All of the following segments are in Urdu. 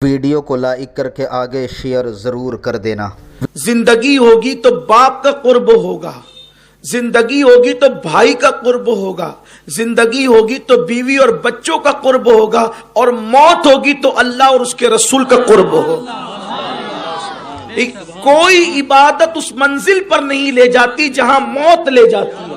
ویڈیو کو لائک کر کے آگے شیئر ضرور کر دینا۔ زندگی ہوگی تو باپ کا قرب ہوگا، زندگی ہوگی تو بھائی کا قرب ہوگا، زندگی ہوگی تو بیوی اور بچوں کا قرب ہوگا، اور موت ہوگی تو اللہ اور اس کے رسول کا قرب ہوگا۔ کوئی عبادت اس منزل پر نہیں لے جاتی جہاں موت لے جاتی ہے۔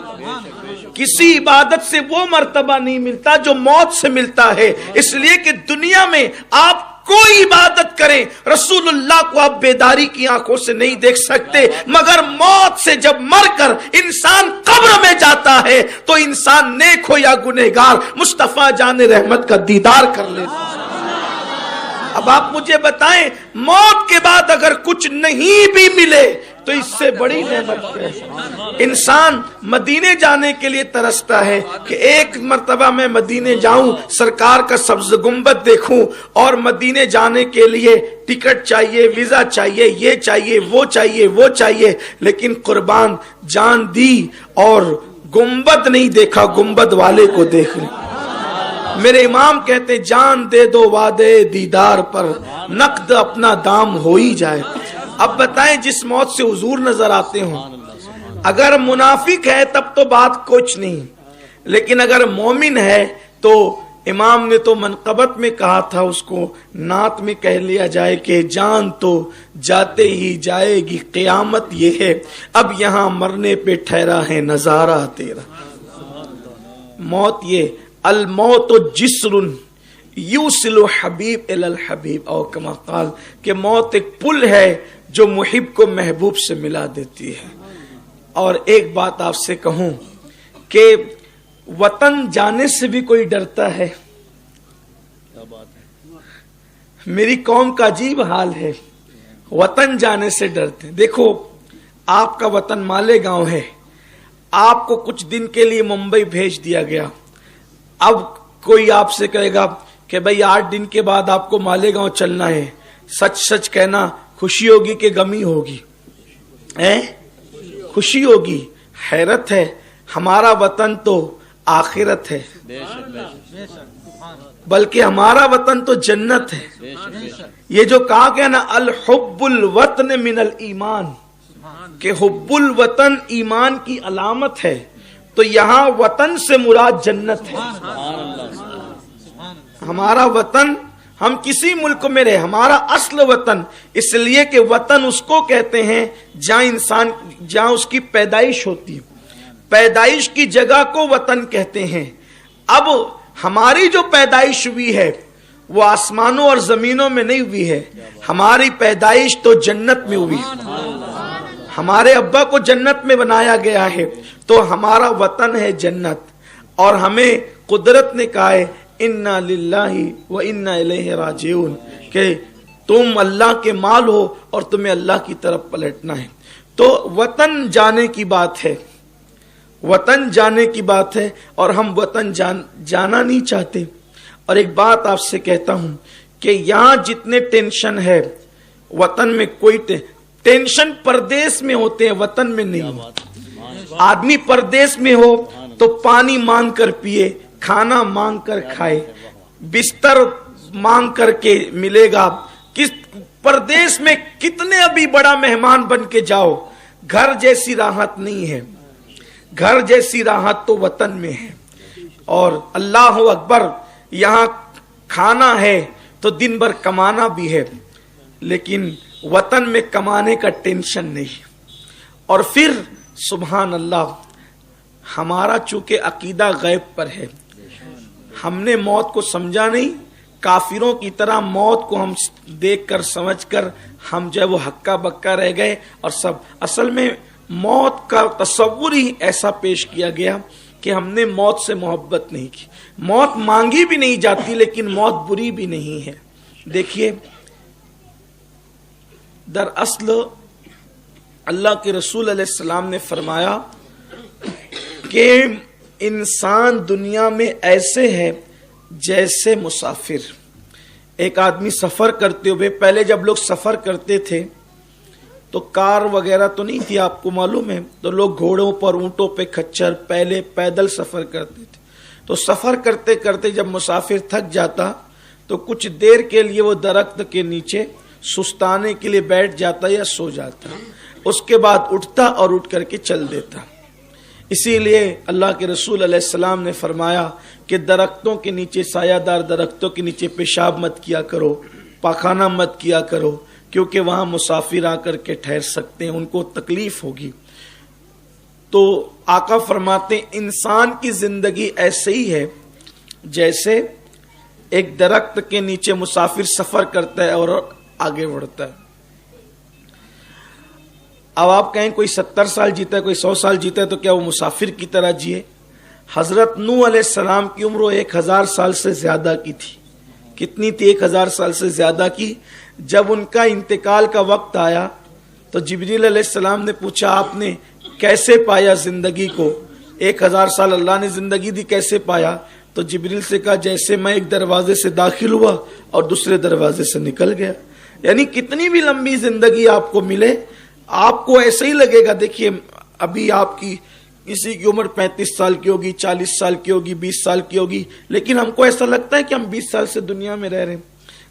کسی عبادت سے وہ مرتبہ نہیں ملتا جو موت سے ملتا ہے، اس لیے کہ دنیا میں آپ کوئی عبادت کریں، رسول اللہ کو آپ بیداری کی آنکھوں سے نہیں دیکھ سکتے، مگر موت سے جب مر کر انسان قبر میں جاتا ہے تو انسان نیک ہو یا گنہگار مصطفیٰ جان رحمت کا دیدار کر لیتا ہے۔ اب آپ مجھے بتائیں، موت کے بعد اگر کچھ نہیں بھی ملے تو اس سے بڑی نعمت ہے۔ انسان مدینے جانے کے لیے ترستا ہے کہ ایک مرتبہ میں مدینے جاؤں، سرکار کا سبز گنبد دیکھوں، اور مدینے جانے کے لیے ٹکٹ چاہیے، ویزا چاہیے، یہ چاہیے، وہ چاہیے، وہ چاہیے، لیکن قربان جان دی اور گنبد نہیں دیکھا، گنبد والے کو دیکھ لیں۔ میرے امام کہتے جان دے دو وعدے دیدار پر، نقد اپنا دام ہو ہی جائے۔ اب بتائیں، جس موت سے حضور نظر آتے ہوں، اگر منافق ہے تب تو بات کچھ نہیں، لیکن اگر مومن ہے تو امام نے تو منقبت میں کہا تھا، اس کو نعت میں کہہ لیا جائے کہ جان تو جاتے ہی جائے گی، قیامت یہ ہے اب یہاں مرنے پہ ٹھہرا ہے نظارہ تیرا۔ موت یہ الموت جسر یوصل حبیب الی الحبیب، او کما قال، کہ موت ایک پل ہے جو محب کو محبوب سے ملا دیتی ہے۔ اور ایک بات آپ سے کہوں کہ وطن جانے سے بھی کوئی ڈرتا ہے؟ میری قوم کا عجیب حال ہے، وطن جانے سے ڈرتے ہیں۔ دیکھو، آپ کا وطن مالیگاؤں ہے، آپ کو کچھ دن کے لیے ممبئی بھیج دیا گیا، اب کوئی آپ سے کہے گا کہ بھئی 8 دن کے بعد آپ کو مالیگاؤں چلنا ہے، سچ سچ کہنا، خوشی ہوگی کہ غمی ہوگی؟ خوشی ہوگی۔ حیرت ہے، ہمارا وطن تو آخرت ہے، بلکہ ہمارا وطن تو جنت ہے۔ یہ جو کہا گیا نا، الحب الوطن من الایمان، کہ حب الوطن ایمان کی علامت ہے، تو یہاں وطن سے مراد جنت ہے۔ ہمارا وطن، ہم کسی ملک میں رہے، ہمارا اصل وطن، اس لیے کہ وطن اس کو کہتے ہیں جہاں اس کی پیدائش ہوتی ہے، پیدائش کی جگہ کو وطن کہتے ہیں۔ اب ہماری جو پیدائش ہوئی ہے وہ آسمانوں اور زمینوں میں نہیں ہوئی ہے، ہماری پیدائش تو جنت میں ہوئی، ہمارے ابا کو جنت میں بنایا گیا ہے، تو ہمارا وطن ہے جنت۔ اور ہمیں قدرت نے کہا ہے انا للہ و انا الیہ راجعون، کہ تم اللہ کے مال ہو اور تمہیں اللہ کی طرف پلٹنا ہے۔ تو وطن جانے کی بات ہے، وطن جانے کی بات ہے، اور ہم وطن جانا نہیں چاہتے۔ اور ایک بات آپ سے کہتا ہوں کہ یہاں جتنے ٹینشن ہے، وطن میں کوئی ٹینشن پردیس میں ہوتے ہیں، وطن میں نہیں۔ آدمی پردیس میں ہو تو پانی مانگ کر پیے، کھانا مانگ کر کھائے، بستر مانگ کر کے ملے گا۔ کس پردیس میں کتنے ابھی بڑا مہمان بن کے جاؤ، گھر جیسی راحت نہیں ہے، گھر جیسی راحت تو وطن میں ہے۔ اور اللہ اکبر، یہاں کھانا ہے تو دن بھر کمانا بھی ہے، لیکن وطن میں کمانے کا ٹینشن نہیں۔ اور پھر سبحان اللہ، ہمارا چونکہ عقیدہ غیب پر ہے، ہم نے موت کو سمجھا نہیں، کافروں کی طرح موت کو ہم دیکھ کر سمجھ کر ہم جو ہے وہ ہکا بکا رہ گئے، اور سب اصل میں موت کا تصور ہی ایسا پیش کیا گیا کہ ہم نے موت سے محبت نہیں کی۔ موت مانگی بھی نہیں جاتی، لیکن موت بری بھی نہیں ہے۔ دیکھیے، دراصل اللہ کے رسول علیہ السلام نے فرمایا کہ انسان دنیا میں ایسے ہے جیسے مسافر۔ ایک آدمی سفر کرتے ہوئے، پہلے جب لوگ سفر کرتے تھے تو کار وغیرہ تو نہیں تھی، آپ کو معلوم ہے، تو لوگ گھوڑوں پر، اونٹوں پہ، کچھر، پہلے پیدل سفر کرتے تھے۔ تو سفر کرتے کرتے جب مسافر تھک جاتا تو کچھ دیر کے لیے وہ درخت کے نیچے سستانے کے لیے بیٹھ جاتا یا سو جاتا، اس کے بعد اٹھتا اور اٹھ کر کے چل دیتا۔ اسی لیے اللہ کے رسول علیہ السلام نے فرمایا کہ درختوں کے نیچے، سایہ دار درختوں کے نیچے پیشاب مت کیا کرو، پاخانہ مت کیا کرو، کیونکہ وہاں مسافر آ کر کے ٹھہر سکتے ہیں، ان کو تکلیف ہوگی۔ تو آقا فرماتے ہیں انسان کی زندگی ایسے ہی ہے جیسے ایک درخت کے نیچے مسافر سفر کرتا ہے اور آگے بڑھتا ہے۔ اب آپ کہیں کوئی 70 سال جیتا ہے، کوئی 100 سال جیتا ہے، تو کیا وہ مسافر کی طرح جیے؟ حضرت نوح علیہ السلام کی عمر 1000 سال سے زیادہ کی تھی۔ کتنی تھی؟ 1000 سال سے زیادہ کی۔ جب ان کا انتقال کا وقت آیا تو جبریل علیہ السلام نے پوچھا آپ نے کیسے پایا زندگی کو؟ 1000 سال اللہ نے زندگی دی، کیسے پایا؟ تو جبریل سے کہا جیسے میں ایک دروازے سے داخل ہوا اور دوسرے دروازے سے نکل گیا۔ یعنی کتنی بھی لمبی زندگی آپ کو ملے، آپ کو ایسے ہی لگے گا۔ دیکھیے ابھی آپ کی کسی کی عمر 35 سال کی ہوگی، 40 سال کی ہوگی، 20 سال کی ہوگی، لیکن ہم کو ایسا لگتا ہے کہ ہم 20 سال سے دنیا میں رہ رہے ہیں،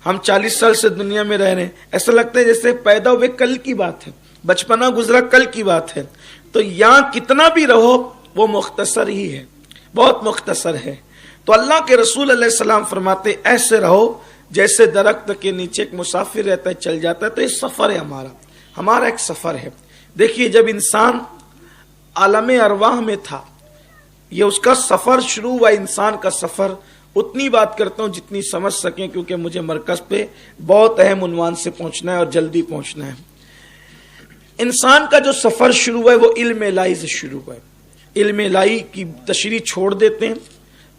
ہم 40 سال سے دنیا میں رہ رہے ہیں، ایسا لگتا ہے جیسے پیدا ہوئے کل کی بات ہے، بچپنا گزرا کل کی بات ہے۔ تو یہاں کتنا بھی رہو وہ مختصر ہی ہے، بہت مختصر ہے۔ تو اللہ کے رسول علیہ السلام فرماتے ایسے رہو جیسے درخت کے نیچے ایک مسافر رہتا ہے، چل جاتا ہے۔ تو یہ سفر ہے ہمارا ایک سفر ہے۔ دیکھیے جب انسان عالم ارواح میں تھا، یہ اس کا سفر شروع ہوا، انسان کا سفر۔ اتنی بات کرتا ہوں جتنی سمجھ سکیں، کیونکہ مجھے مرکز پہ بہت اہم عنوان سے پہنچنا ہے اور جلدی پہنچنا ہے۔ انسان کا جو سفر شروع ہوا ہے وہ علم الہی سے شروع ہوا ہے۔ علم الہی کی تشریح چھوڑ دیتے ہیں،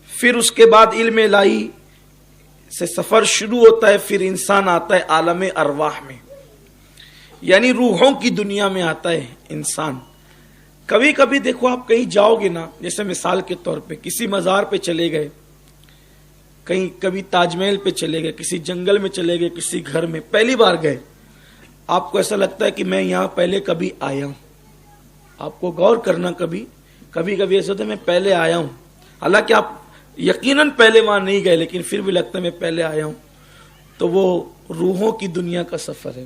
پھر اس کے بعد علم الہی سے سفر شروع ہوتا ہے، پھر انسان آتا ہے عالم ارواح میں، یعنی روحوں کی دنیا میں آتا ہے انسان۔ کبھی کبھی دیکھو آپ کہیں جاؤ گے نا، جیسے مثال کے طور پہ کسی مزار پہ چلے گئے، کہیں کبھی تاج محل پہ چلے گئے، کسی جنگل میں چلے گئے، کسی گھر میں پہلی بار گئے، آپ کو ایسا لگتا ہے کہ میں یہاں پہلے کبھی آیا ہوں۔ آپ کو غور کرنا، کبھی کبھی ایسا ہوتا ہے میں پہلے آیا ہوں، حالانکہ آپ یقیناً پہلے وہاں نہیں گئے، لیکن پھر بھی لگتا ہے میں پہلے آیا ہوں۔ تو وہ روحوں کی دنیا کا سفر ہے۔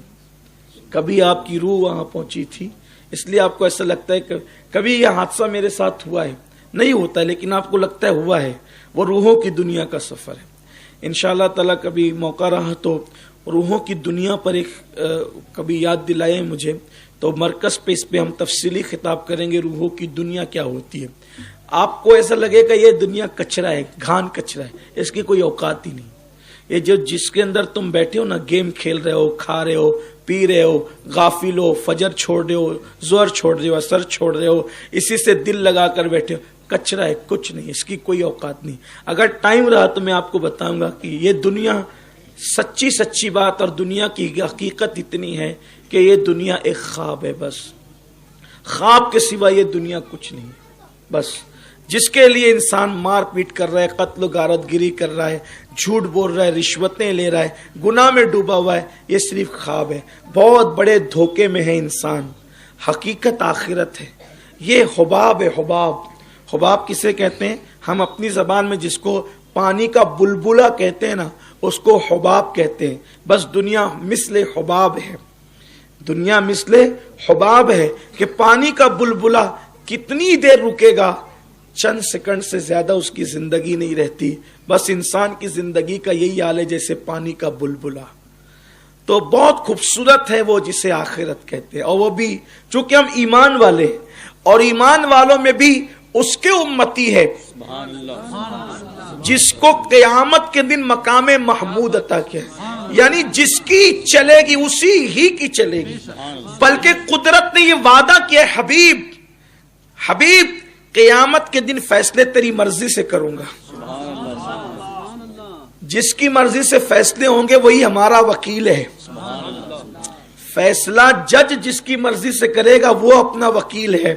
کبھی آپ کی روح وہاں پہنچی تھی، اس لیے آپ کو ایسا لگتا ہے کہ کبھی یہ حادثہ میرے ساتھ ہوا ہے، نہیں ہوتا ہے لیکن آپ کو لگتا ہے ہوا ہے۔ وہ روحوں کی دنیا کا سفر ہے۔ انشاءاللہ تعالیٰ کبھی موقع رہا تو روحوں کی دنیا پر ایک کبھی یاد دلائیں مجھے، تو مرکز پہ اس پہ ہم تفصیلی خطاب کریں گے روحوں کی دنیا کیا ہوتی ہے۔ آپ کو ایسا لگے گا یہ دنیا کچرا ہے، گھان کچرا ہے، اس کی کوئی اوقات ہی نہیں۔ یہ جو جس کے اندر تم بیٹھے ہو نا، گیم کھیل رہے ہو، کھا رہے ہو، پی رہے ہو، غافل ہو، فجر چھوڑ رہے ہو، ظہر چھوڑ رہے ہو، عصر چھوڑ رہے ہو، اسی سے دل لگا کر بیٹھے ہو، کچرا ہے، کچھ نہیں، اس کی کوئی اوقات نہیں۔ اگر ٹائم رہا تو میں آپ کو بتاؤں گا کہ یہ دنیا سچی بات، اور دنیا کی حقیقت اتنی ہے کہ یہ دنیا ایک خواب ہے، بس خواب کے سوا یہ دنیا کچھ نہیں، بس جس کے لیے انسان مار پیٹ کر رہا ہے، قتل و غارت گری کر رہا ہے، جھوٹ بول رہا ہے، رشوتیں لے رہا ہے، گناہ میں ڈوبا ہوا ہے، یہ صرف خواب ہے۔ بہت بڑے دھوکے میں ہے انسان، حقیقت آخرت ہے۔ یہ حباب ہے، حباب۔ حباب کسے کہتے ہیں؟ ہم اپنی زبان میں جس کو پانی کا بلبلہ کہتے ہیں نا، اس کو حباب کہتے ہیں۔ بس دنیا مثل حباب ہے، دنیا مثل حباب ہے کہ پانی کا بلبلہ کتنی دیر رکے گا، چند سیکنڈ سے زیادہ اس کی زندگی نہیں رہتی۔ بس انسان کی زندگی کا یہی حال ہے جیسے پانی کا بلبلہ۔ تو بہت خوبصورت ہے وہ جسے آخرت کہتے ہیں، اور وہ بھی چونکہ ہم ایمان والے، اور ایمان والوں میں بھی اس کے امتی ہے جس کو قیامت کے دن مقام محمود عطا کیا ہے، یعنی جس کی چلے گی اسی ہی کی چلے گی۔ بلکہ قدرت نے یہ وعدہ کیا ہے، حبیب قیامت کے دن فیصلے تیری مرضی سے کروں گا۔ جس کی مرضی سے فیصلے ہوں گے وہی ہمارا وکیل ہے۔ فیصلہ جج جس کی مرضی سے کرے گا وہ اپنا وکیل ہے۔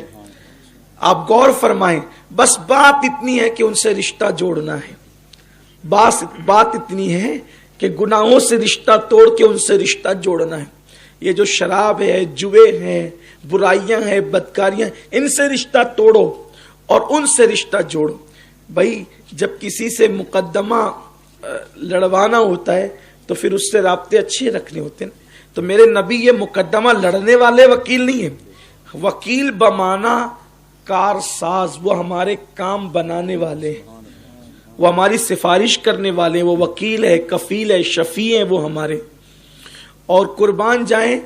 آپ غور فرمائیں، بس بات اتنی ہے کہ ان سے رشتہ جوڑنا ہے، بات اتنی ہے کہ گناہوں سے رشتہ توڑ کے ان سے رشتہ جوڑنا ہے۔ یہ جو شراب ہے، جوے ہیں، برائیاں ہیں، بدکاریاں، ان سے رشتہ توڑو اور ان سے رشتہ جوڑو۔ بھائی جب کسی سے مقدمہ لڑوانا ہوتا ہے تو پھر اس سے رابطے اچھے رکھنے ہوتے ہیں. تو میرے نبی یہ مقدمہ لڑنے والے وکیل نہیں ہیں. وکیل بمانا کار ساز، وہ ہمارے کام بنانے والے ہیں، وہ ہماری سفارش کرنے والے، وہ وکیل ہے، کفیل ہے، شفیع ہیں وہ ہمارے. اور قربان جائیں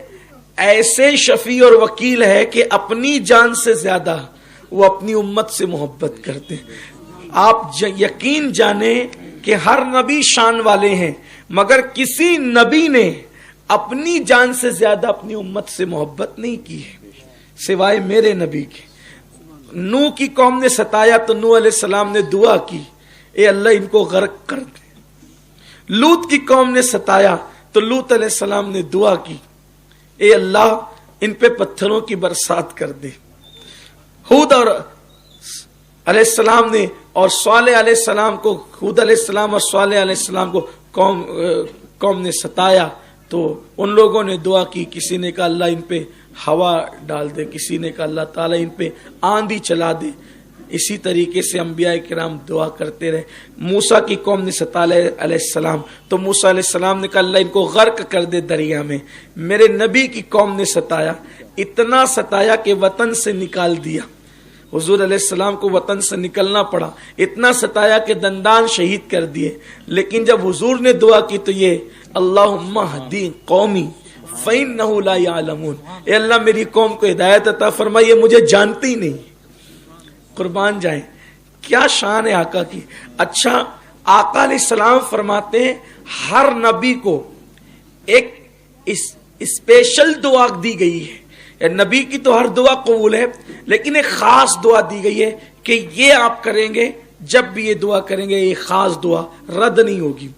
ایسے شفیع اور وکیل ہے کہ اپنی جان سے زیادہ وہ اپنی امت سے محبت کرتے ہیں. آپ یقین جانیں کہ ہر نبی شان والے ہیں، مگر کسی نبی نے اپنی جان سے زیادہ اپنی امت سے محبت نہیں کی ہے سوائے میرے نبی کے. نوح کی قوم نے ستایا تو نوح علیہ السلام نے دعا کی اے اللہ ان کو غرق کر دے. لوط کی قوم نے ستایا تو لوط علیہ السلام نے دعا کی اے اللہ ان پہ پتھروں کی برسات کر دے. ہود اور علیہ السلام نے اور صالح علیہ السلام کو، ہود علیہ السلام اور صالح علیہ السلام کو قوم نے ستایا تو ان لوگوں نے دعا کی. کسی نے کہا اللہ ان پہ ہوا ڈال دے، کسی نے کہا اللہ تعالیٰ ان پہ آندھی چلا دے. اسی طریقے سے انبیاء کرام دعا کرتے رہے. موسیٰ کی قوم نے ستایا علیہ السلام تو موسیٰ علیہ السلام نے کہا اللہ ان کو غرق کر دے دریا میں. میرے نبی کی قوم نے ستایا، اتنا ستایا کہ وطن سے نکال دیا. حضور علیہ السلام کو وطن سے نکلنا پڑا. اتنا ستایا کہ دندان شہید کر دیے. لیکن جب حضور نے دعا کی تو یہ اللہم اہدی قومی فإنہ لا یعلمون، اے اللہ میری قوم کو ہدایت عطا فرما، یہ مجھے جانتی نہیں. قربان جائیں کیا شان ہے آقا کی. اچھا آقا علیہ السلام فرماتے ہیں ہر نبی کو ایک اسپیشل دعا دی گئی ہے. نبی کی تو ہر دعا قبول ہے، لیکن ایک خاص دعا دی گئی ہے کہ یہ آپ کریں گے، جب بھی یہ دعا کریں گے یہ خاص دعا رد نہیں ہوگی.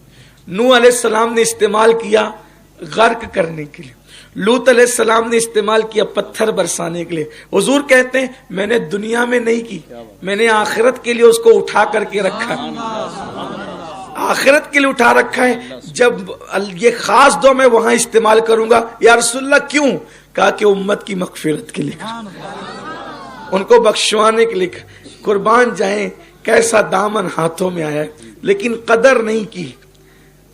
نوح علیہ السلام نے استعمال کیا غرق کرنے کے لیے، لوط علیہ السلام نے استعمال کیا پتھر برسانے کے لیے. حضور کہتے ہیں میں نے دنیا میں نہیں کی، میں نے آخرت کے لیے اس کو اٹھا کر کے رکھا، آخرت کے لیے اٹھا رکھا ہے. جب یہ خاص دعا میں وہاں استعمال کروں گا. یا رسول اللہ کیوں؟ کہا کہ امت کی مغفرت کے لیے، ان کو بخشوانے کے لیے. قربان جائیں کیسا دامن ہاتھوں میں آیا ہے، لیکن قدر نہیں کی،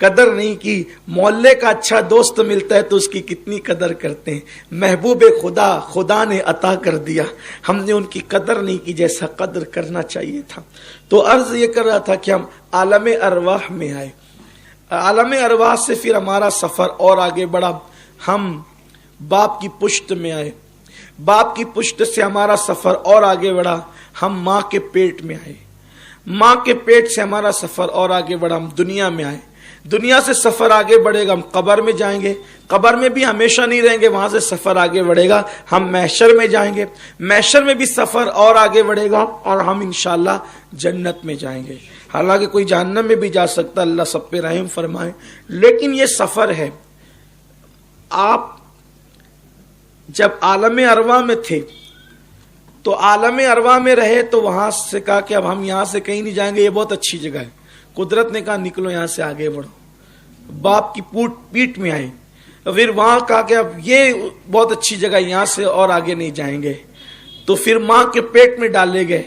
قدر نہیں کی. محلے کا اچھا دوست ملتا ہے تو اس کی کتنی قدر کرتے ہیں. محبوب خدا خدا نے عطا کر دیا، ہم نے ان کی قدر نہیں کی جیسا قدر کرنا چاہیے تھا. تو عرض یہ کر رہا تھا کہ ہم عالم ارواح میں آئے. عالم ارواح سے پھر ہمارا سفر اور آگے بڑھا. ہم باپ کی پشت میں آئے، باپ کی پشت سے ہمارا سفر اور آگے بڑھا. ہم ماں کے پیٹ میں آئے، ماں کے پیٹ سے ہمارا سفر اور آگے بڑھا. ہم دنیا میں آئے، دنیا سے سفر آگے بڑھے گا. ہم قبر میں جائیں گے، قبر میں بھی ہمیشہ نہیں رہیں گے، وہاں سے سفر آگے بڑھے گا. ہم محشر میں جائیں گے، محشر میں بھی سفر اور آگے بڑھے گا، اور ہم انشاءاللہ جنت میں جائیں گے. حالانکہ کوئی جہنم میں بھی جا سکتا، اللہ سب پہ رحم فرمائے. لیکن یہ سفر ہے. آپ جب عالم ارواح میں تھے تو عالم ارواح میں رہے تو وہاں سے کہا کہ اب ہم یہاں سے کہیں نہیں جائیں گے، یہ بہت اچھی جگہ ہے. قدرت نے کہا نکلو یہاں سے آگے بڑھو. باپ کی پیٹ میں آئے، پھر وہاں کہا کہ اب یہ بہت اچھی جگہ، یہاں سے اور آگے نہیں جائیں گے. تو پھر ماں کے پیٹ میں ڈالے گئے،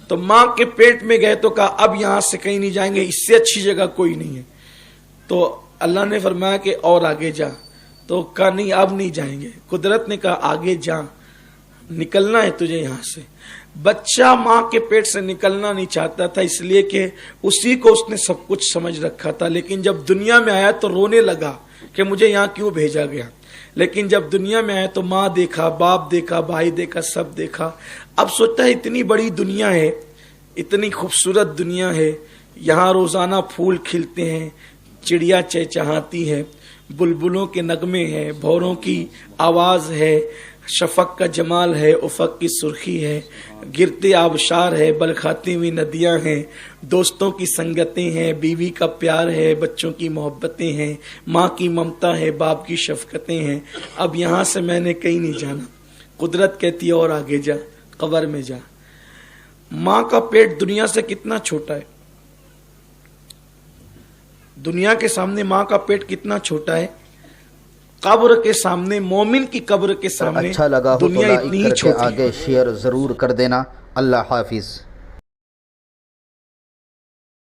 تو ماں کے پیٹ میں گئے تو کہا اب یہاں سے کہیں نہیں جائیں گے، اس سے اچھی جگہ کوئی نہیں ہے. تو اللہ نے فرمایا کہ اور آگے جا. تو کہا نہیں اب نہیں جائیں گے. قدرت نے کہا آگے جا، نکلنا ہے تجھے یہاں سے. بچہ ماں کے پیٹ سے نکلنا نہیں چاہتا تھا، اس لیے کہ اسی کو اس نے سب کچھ سمجھ رکھا تھا. لیکن جب دنیا میں آیا تو رونے لگا کہ مجھے یہاں کیوں بھیجا گیا. لیکن جب دنیا میں آیا تو ماں دیکھا، باپ دیکھا، بھائی دیکھا، سب دیکھا. اب سوچتا ہے اتنی بڑی دنیا ہے، اتنی خوبصورت دنیا ہے، یہاں روزانہ پھول کھلتے ہیں، چڑیا چہچہاتی ہے، بلبلوں کے نغمے ہیں، بھوروں کی آواز ہے، شفق کا جمال ہے، افق کی سرخی ہے، گرتے آبشار ہے، بلکھاتی ہوئی ندیاں ہیں، دوستوں کی سنگتیں ہیں، بیوی کا پیار ہے، بچوں کی محبتیں ہیں، ماں کی ممتا ہے، باپ کی شفقتیں ہیں. اب یہاں سے میں نے کہیں نہیں جانا. قدرت کہتی ہے اور آگے جا، قبر میں جا. ماں کا پیٹ دنیا سے کتنا چھوٹا ہے، دنیا کے سامنے ماں کا پیٹ کتنا چھوٹا ہے. قبر کے سامنے، مومن کی قبر کے سامنے اچھا لگا ہو تو دنیا لائک اتنی ہی کر کے چھوٹی ہے. آگے شیئر ضرور کر دینا. اللہ حافظ.